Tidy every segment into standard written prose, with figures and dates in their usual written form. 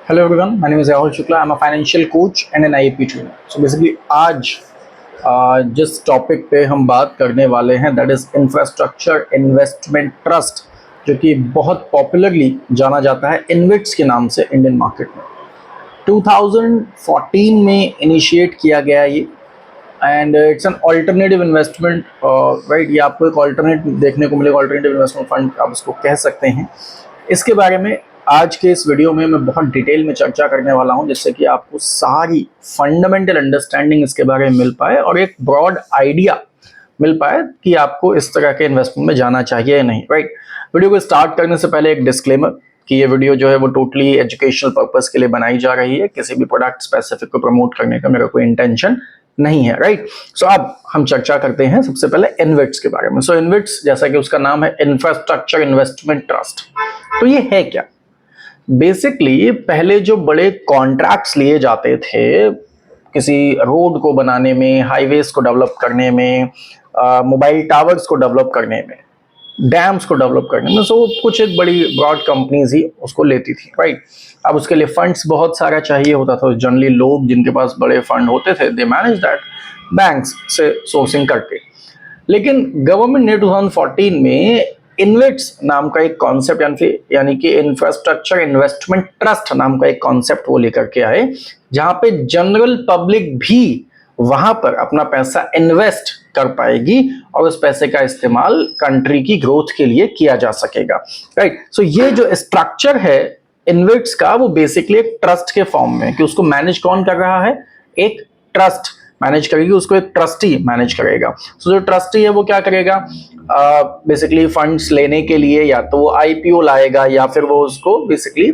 Hello everyone, my name is Rahul Shukla. I'm a financial coach and an IAP trainer. So basically आज जिस topic पे हम बात करने वाले हैं that is infrastructure investment trust, जो कि बहुत पॉपुलरली जाना जाता है इन्वेट्स के नाम से इंडियन मार्केट में। 2014 में इनिशिएट किया गया ये and it's an alternative investment, right. ये आपको एक ऑल्टरनेट देखने को मिलेगा, ऑल्टरनेटिव इन्वेस्टमेंट फंड आप उसको कह सकते हैं। इसके बारे में आज के इस वीडियो में मैं बहुत डिटेल में चर्चा करने वाला हूं, जिससे कि आपको सारी फंडामेंटल अंडरस्टैंडिंग इसके बारे में मिल पाए और एक ब्रॉड आइडिया मिल पाए कि आपको इस तरह के इन्वेस्टमेंट में जाना चाहिए या नहीं, राइट। वीडियो को स्टार्ट करने से पहले एक डिस्क्लेमर कि ये वीडियो जो है वो टोटली एजुकेशनल पर्पस के लिए बनाई जा रही है, किसी भी प्रोडक्ट स्पेसिफिक को प्रमोट करने का मेरा कोई इंटेंशन नहीं है, राइट। सो अब हम चर्चा करते हैं सबसे पहले इन्वेट्स के बारे में। सो इन्वेट्स, जैसा कि उसका नाम है इंफ्रास्ट्रक्चर इन्वेस्टमेंट ट्रस्ट, तो ये है क्या? बेसिकली पहले जो बड़े कॉन्ट्रैक्ट्स लिए जाते थे किसी रोड को बनाने में, हाईवेज को डेवलप करने में, मोबाइल टावर्स को डेवलप करने में, डैम्स को डेवलप करने में, सो कुछ एक बड़ी ब्रॉड कंपनीज ही उसको लेती थी, राइट। अब उसके लिए फंड्स बहुत सारा चाहिए होता था। जनरली लोग जिनके पास बड़े फंड होते थे दे मैनेज दैट बैंक्स से सोर्सिंग करके। लेकिन गवर्नमेंट ने 2014 में इन्वेट्स नाम का एक कॉन्सेप्ट यानी कि इंफ्रास्ट्रक्चर इन्वेस्टमेंट ट्रस्ट नाम का एक कॉन्सेप्ट वो लेकर के आए, जहां पे जनरल पब्लिक भी वहां पर अपना पैसा इन्वेस्ट कर पाएगी और उस पैसे का इस्तेमाल कंट्री की ग्रोथ के लिए किया जा सकेगा, राइट। सो ये जो स्ट्रक्चर है इन्वेट्स का, वो बेसिकली एक ट्रस्ट के फॉर्म में, कि उसको मैनेज कौन कर रहा है? एक ट्रस्ट मैनेज करेगी, उसको एक ट्रस्टी मैनेज करेगा। सो जो ट्रस्टी है वो क्या करेगा? बेसिकली फंड्स लेने के लिए या तो वो आईपीओ लाएगा या फिर वो उसको बेसिकली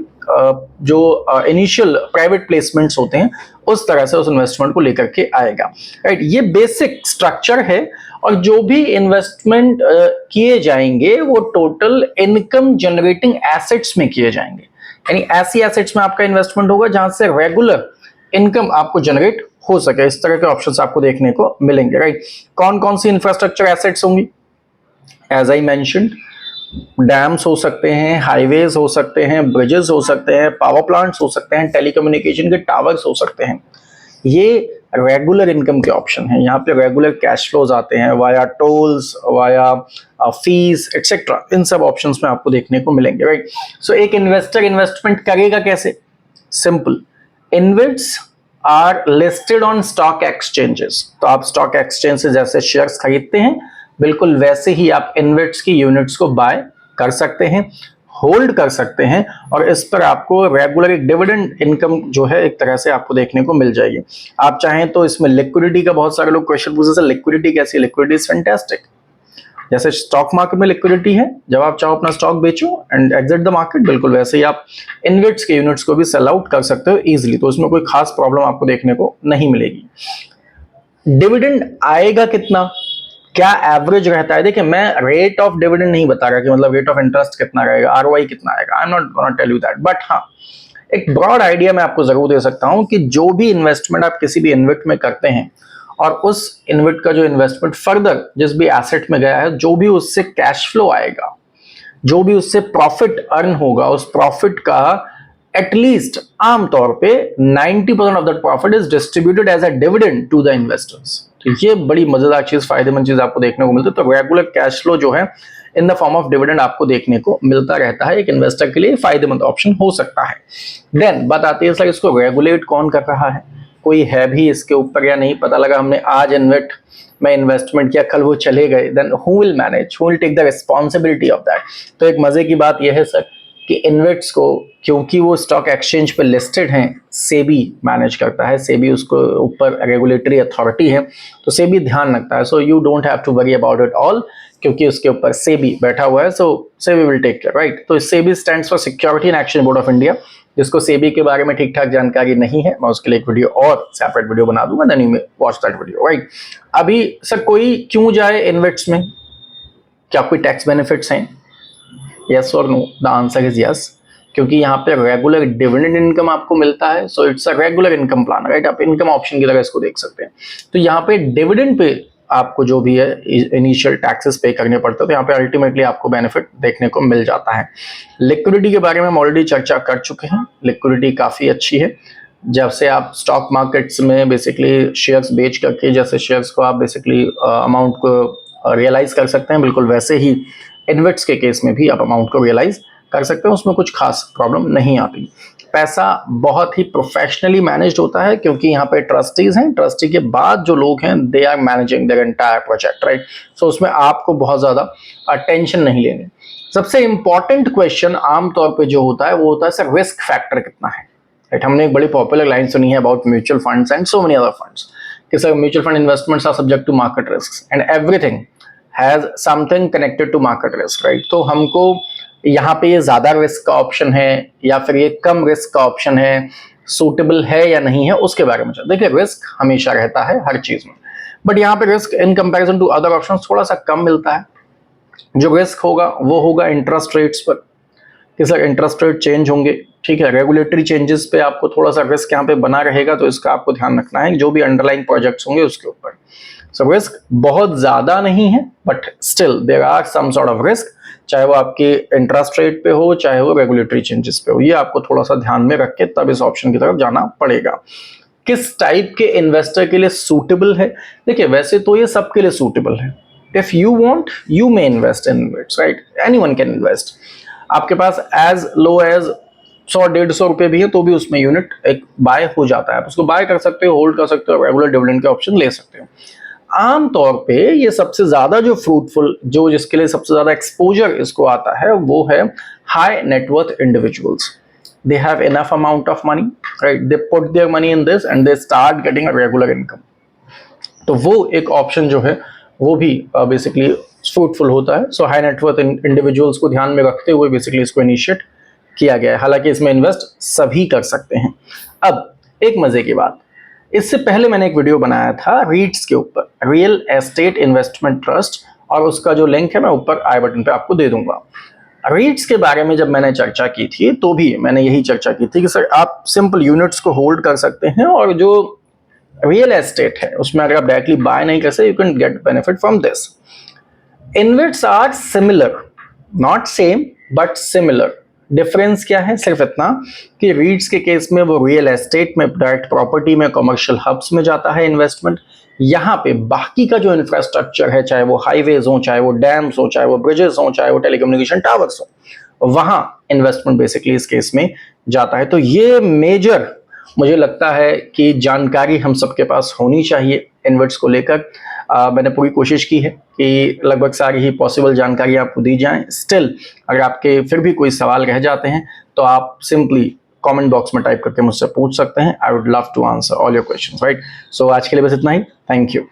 जो इनिशियल प्राइवेट प्लेसमेंट्स होते हैं उस तरह से उस इन्वेस्टमेंट को लेकर के आएगा, राइट। ये बेसिक स्ट्रक्चर है। और जो भी इन्वेस्टमेंट किए जाएंगे वो टोटल इनकम जनरेटिंग एसेट्स में किए जाएंगे, यानी ऐसी एसेट्स में आपका इन्वेस्टमेंट होगा जहां से रेगुलर इनकम आपको जनरेट हो सके। इस तरह के ऑप्शंस आपको देखने को मिलेंगे, राइट। कौन कौन सी इंफ्रास्ट्रक्चर एसेट्स होंगी? एज आई मेंशन्ड, डैम्स हो सकते हैं, हाईवेज हो सकते हैं, ब्रिजेस हो सकते हैं, पावर प्लांट्स हो सकते हैं, टेलीकम्युनिकेशन के टावर्स हो सकते हैं। ये रेगुलर इनकम के ऑप्शन हैं। यहाँ पे रेगुलर कैश फ्लोज आते हैं via tolls, via fees etcetera. इन सब ऑप्शंस में आपको देखने को मिलेंगे, राइट। सो एक इन्वेस्टर इन्वेस्टमेंट करेगा कैसे? Simple, InvITs are listed on stock exchanges. तो आप स्टॉक एक्सचेंज से जैसे शेयर्स खरीदते हैं, बिल्कुल वैसे ही आप इन्वेट्स की यूनिट्स को बाय कर सकते हैं, होल्ड कर सकते हैं, और इस पर आपको रेगुलर एक डिविडेंड इनकम जो है एक तरह से आपको देखने को मिल जाएगी। आप चाहें तो इसमें लिक्विडिटी का, बहुत सारे लोग क्वेश्चन पूछते हैं लिक्विडिटी कैसी है? Liquidity is fantastic. जैसे स्टॉक मार्केट में लिक्विडिटी है, जब आप चाहो अपना स्टॉक बेचो एंड एग्जिट द मार्केट, बिल्कुल वैसे ही आप इन्वेट्स के यूनिट्स को भी सेल आउट कर सकते हो इजीली। तो उसमें कोई खास प्रॉब्लम आपको देखने को नहीं मिलेगी। डिविडेंड आएगा कितना, क्या एवरेज रहता है? देखिए, मैं रेट ऑफ डिविडेंड नहीं बता रहा कि मतलब रेट ऑफ इंटरेस्ट कितना रहेगा, आरओआई कितना आएगा, I am not gonna tell you that. But हाँ, एक ब्रॉड आइडिया मैं आपको जरूर दे सकता हूं कि जो भी इन्वेस्टमेंट आप किसी भी इन्वेस्ट में करते हैं और उस इन्वेस्ट का जो इन्वेस्टमेंट फर्दर जिस भी एसेट में गया है, जो भी उससे कैश फ्लो आएगा, जो भी उससे प्रॉफिट अर्न होगा, उस प्रॉफिट का एटलीस्ट आमतौर पे 90% of that profit is distributed as a dividend to the investors. तो ये बड़ी मजेदार चीज, फायदेमंद चीज आपको देखने को मिलती है। तो रेगुलर कैश फ्लो जो है in the form of dividend आपको देखने को मिलता रहता है, एक इन्वेस्टर के लिए फायदेमंद ऑप्शन हो सकता है। देन बात आती है सर, इसको रेगुलेट कौन कर रहा है? कोई है भी इसके ऊपर या नहीं? पता लगा हमने आज में इन्वेस्टमेंट किया, कल वो चले गए, then who will manage, who will take the responsibility of that? तो एक मजे की बात यह है सर कि इन्वेट्स को, क्योंकि वो स्टॉक एक्सचेंज पे लिस्टेड हैं, सेबी मैनेज करता है। सेबी उसको ऊपर रेगुलेटरी अथॉरिटी है, तो सेबी ध्यान रखता है। So you don't have to worry about it all, क्योंकि उसके ऊपर सेबी बैठा हुआ है। So SEBI will take care, right. तो SEBI stands for security and action board of India. जिसको सेबी के बारे में ठीक ठाक जानकारी नहीं है, मैं उसके लिए एक वीडियो और सेपरेट वीडियो बना दूंगा, then you may watch that video, right. अभी सर कोई क्यों जाए इन्वेट्स में? क्या कोई टैक्स बेनिफिट्स हैं? यस और no? The answer is yes, क्योंकि यहाँ पे रेगुलर डिविडेंड इनकम आपको मिलता है। So it's a regular income plan, right. आप इनकम ऑप्शन की तरह इसको देख सकते हैं। तो यहाँ पे डिविडेंड पे आपको जो भी है इनिशियल टैक्सेस पे करने पड़ते हैं, तो यहाँ पे अल्टीमेटली आपको बेनिफिट देखने को मिल जाता है। लिक्विडिटी के बारे में हम ऑलरेडी चर्चा कर चुके हैं। लिक्विडिटी काफ़ी अच्छी है। जब से आप स्टॉक मार्केट्स में बेसिकली शेयर्स बेच करके जैसे शेयर्स को आप बेसिकली अमाउंट को रियलाइज कर सकते हैं, बिल्कुल वैसे ही इन्वेट्स के केस में भी आप अमाउंट को रियलाइज कर सकते हैं। उसमें कुछ खास प्रॉब्लम नहीं आती। पैसा बहुत ही प्रोफेशनली मैनेज्ड होता है, क्योंकि यहाँ पे ट्रस्टीज हैं। ट्रस्टी के बाद जो लोग हैं they are managing their entire project, right. So उसमें आपको बहुत ज़्यादा टेंशन नहीं लेनी। सबसे इंपॉर्टेंट क्वेश्चन आमतौर पे जो होता है वो होता है सर रिस्क फैक्टर कितना है, राइट। हमने एक बड़ी पॉपुलर लाइन सुनी है about mutual funds and so many other funds कि sir mutual fund investments are subject to market risk and everything has something connected to market risk, right. तो हमको यहाँ पे ये ज्यादा रिस्क का ऑप्शन है या फिर ये कम रिस्क का ऑप्शन है, सूटेबल है या नहीं है, उसके बारे में देखिए रिस्क हमेशा रहता है हर चीज में, बट यहाँ पे risk in comparison to other option थोड़ा सा कम मिलता है। जो रिस्क होगा वो होगा इंटरेस्ट रेट्स पर कि सर इंटरेस्ट रेट चेंज होंगे, ठीक है। रेगुलेटरी चेंजेस पे आपको थोड़ा सा रिस्क यहाँ पे बना रहेगा, तो इसका आपको ध्यान रखना है जो भी अंडरलाइंग प्रोजेक्ट्स होंगे उसके ऊपर। सो रिस्क बहुत ज्यादा नहीं है, but still there are some sort of risk, चाहे वो आपके इंटरेस्ट रेट पे हो चाहे वो रेगुलेटरी चेंजेस पे हो। ये आपको थोड़ा सा ध्यान में रख के तब इस ऑप्शन की तरफ जाना पड़ेगा। किस टाइप के इन्वेस्टर के लिए सूटेबल है? देखिए वैसे तो ये सबके लिए सूटेबल है। If you want you may invest in its, right. Anyone can invest. आपके पास एज लो एज 100-150 रुपए भी है तो भी उसमें यूनिट एक बाय हो जाता है। आप उसको बाय कर सकते हो, होल्ड कर सकते हो, रेगुलर डिविडेंड के ऑप्शन ले सकते हो। आमतौर पे ये सबसे ज्यादा जो फ्रूटफुल, जो जिसके लिए सबसे ज्यादा एक्सपोजर इसको आता है वो है high net worth individuals. They have enough amount of money, right. They put their money in this and they start getting a regular income. तो वो एक ऑप्शन जो है वो भी बेसिकली फ्रूटफुल होता है। सो हाई नेटवर्थ इंडिविजुअल्स को ध्यान में रखते हुए बेसिकली इसको इनिशिएट किया गया है। हालांकि इसमें इन्वेस्ट सभी कर सकते हैं। अब एक मजे की बात, इससे पहले मैंने एक वीडियो बनाया था रीट्स के ऊपर, रियल एस्टेट इन्वेस्टमेंट ट्रस्ट, और उसका जो लिंक है मैं ऊपर आई बटन पे आपको दे दूंगा। रीट्स के बारे में जब मैंने चर्चा की थी तो भी मैंने यही चर्चा की थी कि सर आप सिंपल यूनिट्स को होल्ड कर सकते हैं, और जो रियल एस्टेट है उसमें अगर आप डायरेक्टली बाय नहीं कर सकते, you can get benefit from this. InvITs are similar, not same but similar. Difference क्या है? सिर्फ इतना कि रीट्स के केस में वो रियल एस्टेट में, डायरेक्ट प्रॉपर्टी में, कमर्शियल हब्स में जाता है इन्वेस्टमेंट। यहाँ पे बाकी का जो इंफ्रास्ट्रक्चर है, चाहे वो हाईवेज हो, चाहे वो डैम्स हो, चाहे वो ब्रिजेस हो, चाहे वो टेलीकम्युनिकेशन टावर्स हो, वहां इन्वेस्टमेंट बेसिकली इस केस में जाता है। तो ये मेजर मुझे लगता है कि जानकारी हम सबके पास होनी चाहिए इन्वेट्स को लेकर। मैंने पूरी कोशिश की है कि लगभग सारी ही पॉसिबल जानकारी आपको दी जाए। स्टिल अगर आपके फिर भी कोई सवाल रह जाते हैं तो आप सिंपली कमेंट बॉक्स में टाइप करके मुझसे पूछ सकते हैं। I would love to answer all your questions, right. So आज के लिए बस इतना ही। Thank you.